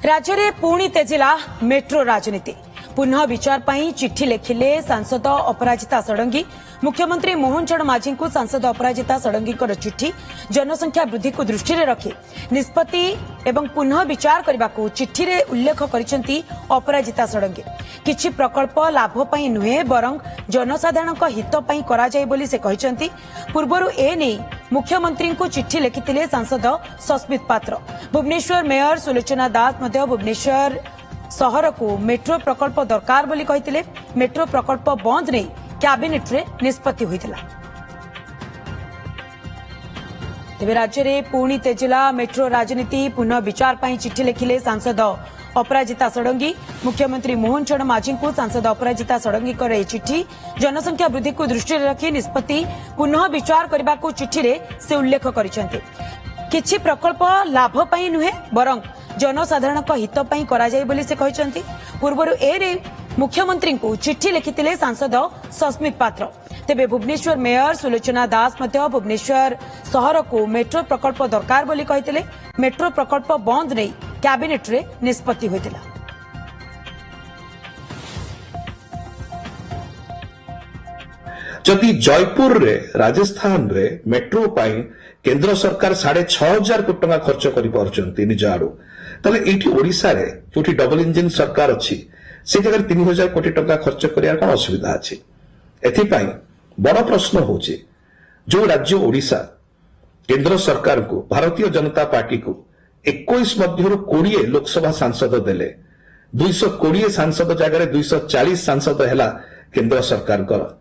राज्य में पुणी तेजिला मेट्रो राजनीति पुनः विचार पर चिट्ठी लिखिले सांसद अपराजिता षडंगी। मुख्यमंत्री मोहन चरण माझी को सांसद अपराजिता षडंगी चिट्ठी जनसंख्या वृद्धि को दृष्टि रखी निष्पत्ति एवं पुनः विचार करने को चिट्ठी रे उल्लेख करिसेंती अपराजिता षडंगी। किछि प्रकल्प लाभ पई नुहे बरं जनसाधारण हित पई करा जाय बोली से कहिसेंती। पूर्वरु ए नै मुख्यमंत्री को चिट्ठी लिखिथिले सांसद सस्मित पात्र। भुवनेश्वर मेयर सुलोचना दास मध्य भुवनेश्वर सहर को मेट्रो प्रकल्प दरकार बोली कहिथिले। मेट्रो प्रकल्प बंद नहीं कैबिनेट रे निष्पत्ति होइतिला। तेबे राज्य में पुणी तेजिला मेट्रो राजनीति पुनः विचार पर चिट्ठी लिखिले सांसद अपराजिता षडंगी। मुख्यमंत्री मोहन चरण माझी को सांसद अपराजिता षडंगी कर चिट्ठी जनसंख्या वृद्धि को दृष्टि रखी निष्पत्ति पुनः विचार करने को चिट्ठी रे से उल्लेख करिसेंती। किछि प्रकल्प लाभ पई नुहे बरं जनसाधारण हित पई करा जाय बोली से कहिसेंती। पूर्वरु ए मुख्यमंत्री को चिट्ठी लिखिथिले सांसद सस्मित पात्र। तेबे भुवनेश्वर मेयर सुलोचना दास मध्य भुवनेश्वर सहर को मेट्रो प्रकल्प दरकार बोली कहिथिले। मेट्रो प्रकल्प बंद नहीं कैबिनेट रे निष्पत्ति होइतिला। जदि जयपुर रे राजस्थान रे मेट्रो पाई केंद्र सरकार 6,500 कोटी टंका खर्च करि पारछंती निज आडू तले एठी ओडिसा रे जोठी डबल इंजिन सरकार अछि से जगह 3,000 कोटी टंका खर्च करिया कोन असुविधा अछि। एथि पाई बड़ प्रश्न होछि जो राज्य ओडिसा केंद्र सरकार को भारतीय जनता पार्टी को 21 मध्यरु 20 लोकसभा सांसद देले 220 सांसद जगह 240 सांसद हैला केंद्र सरकार कर